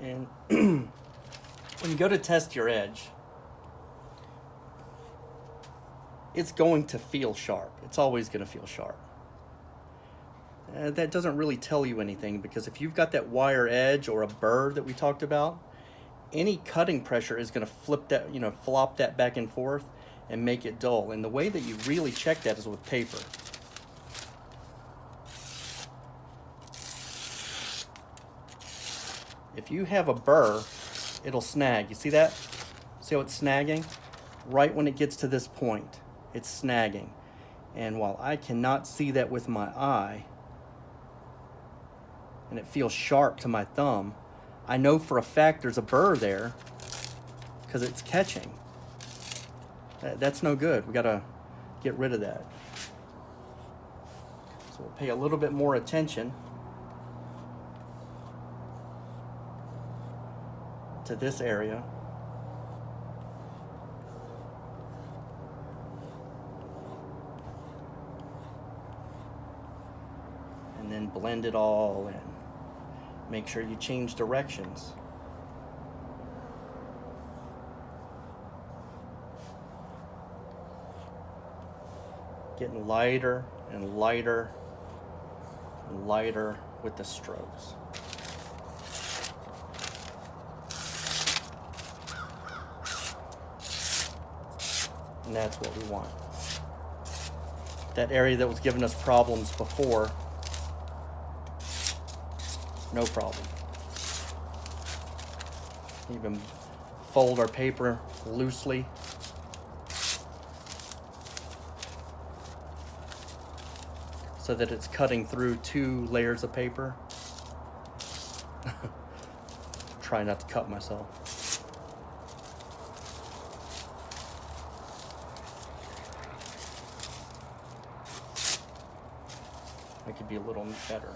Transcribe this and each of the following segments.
And when you go to test your edge, it's going to feel sharp. It's always going to feel sharp. That doesn't really tell you anything, because if you've got that wire edge or a burr that we talked about, any cutting pressure is going to flop that back and forth and make it dull. And the way that you really check that is with paper. If you have a burr, it'll snag. You see that? See how it's snagging? Right when it gets to this point, it's snagging. And while I cannot see that with my eye, and it feels sharp to my thumb, I know for a fact there's a burr there because it's catching. That's no good. We gotta get rid of that. So we'll pay a little bit more attention to this area. And then blend it all in. Make sure you change directions. Getting lighter and lighter and lighter with the strokes. And that's what we want. That area that was giving us problems before, no problem. Even fold our paper loosely. So that it's cutting through 2 layers of paper. Try not to cut myself. I could be a little better.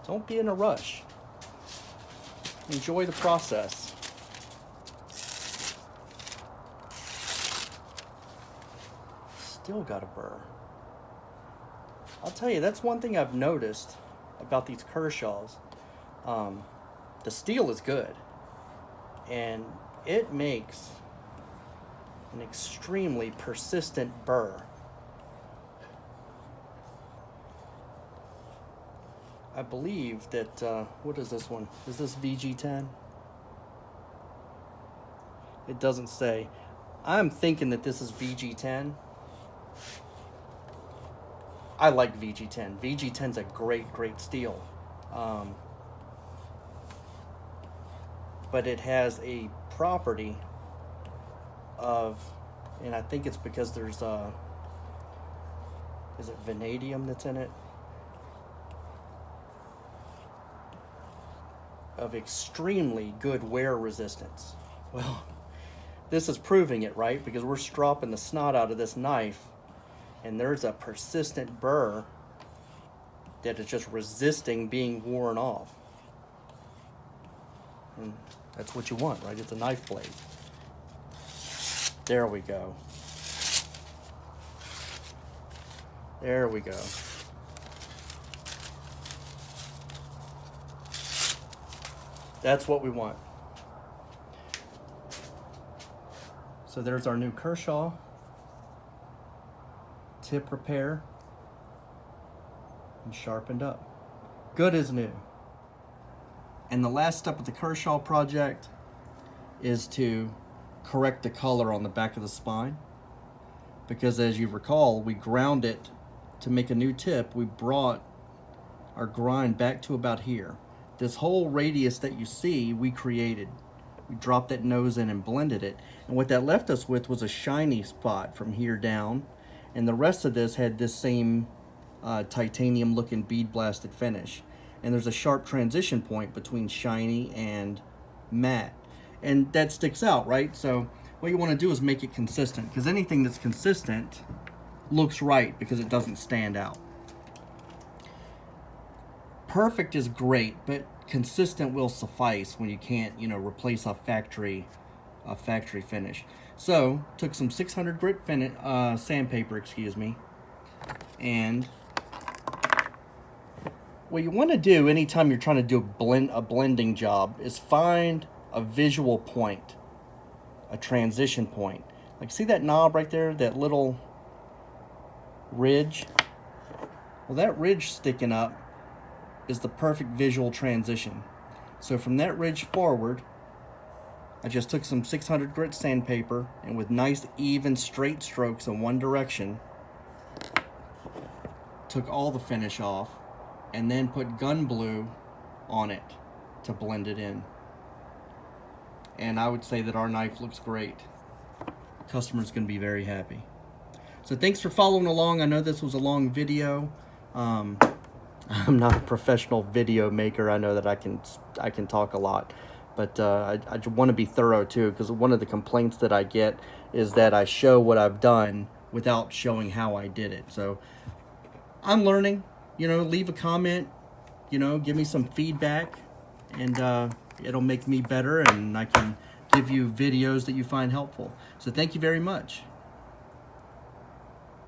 Don't be in a rush. Enjoy the process. Still got a burr. I'll tell you, that's one thing I've noticed about these Kershaws. The steel is good, and it makes an extremely persistent burr. I believe that, what is this one? Is this VG10? It doesn't say. I'm thinking that this is VG10. I like VG10. VG10's a great, great steel. But it has a property of, and I think it's because there's, is it vanadium that's in it? Of extremely good wear resistance. Well, this is proving it, right? Because we're stropping the snot out of this knife, and there's a persistent burr that is just resisting being worn off. And that's what you want, right? It's a knife blade. There we go. There we go. That's what we want. So there's our new Kershaw tip repair and sharpened up. Good as new. And the last step of the Kershaw project is to correct the color on the back of the spine. Because as you recall, we ground it to make a new tip. We brought our grind back to about here. This whole radius that you see, we created. We dropped that nose in and blended it. And what that left us with was a shiny spot from here down. And the rest of this had this same titanium looking bead blasted finish. And there's a sharp transition point between shiny and matte. and that sticks out, right? So what you want to do is make it consistent, because anything that's consistent looks right because it doesn't stand out. Perfect is great, but consistent will suffice when you can't, you know, replace a factory finish. So took some 600 grit sandpaper, excuse me, and what you want to do anytime you're trying to do a blending job is find a visual point, a transition point. Like, see that knob right there, that little ridge? Well, that ridge sticking up is the perfect visual transition. So from that ridge forward, I just took some 600 grit sandpaper, and with nice even straight strokes in one direction, took all the finish off, and then put gun blue on it to blend it in. And I would say that our knife looks great. Customer's gonna be very happy. So thanks for following along. I know this was a long video. I'm not a professional video maker. I know that I can talk a lot, but I want to be thorough too, because one of the complaints that I get is that I show what I've done without showing how I did it. So I'm learning. You know, leave a comment. You know, give me some feedback, and it'll make me better, and I can give you videos that you find helpful. So thank you very much.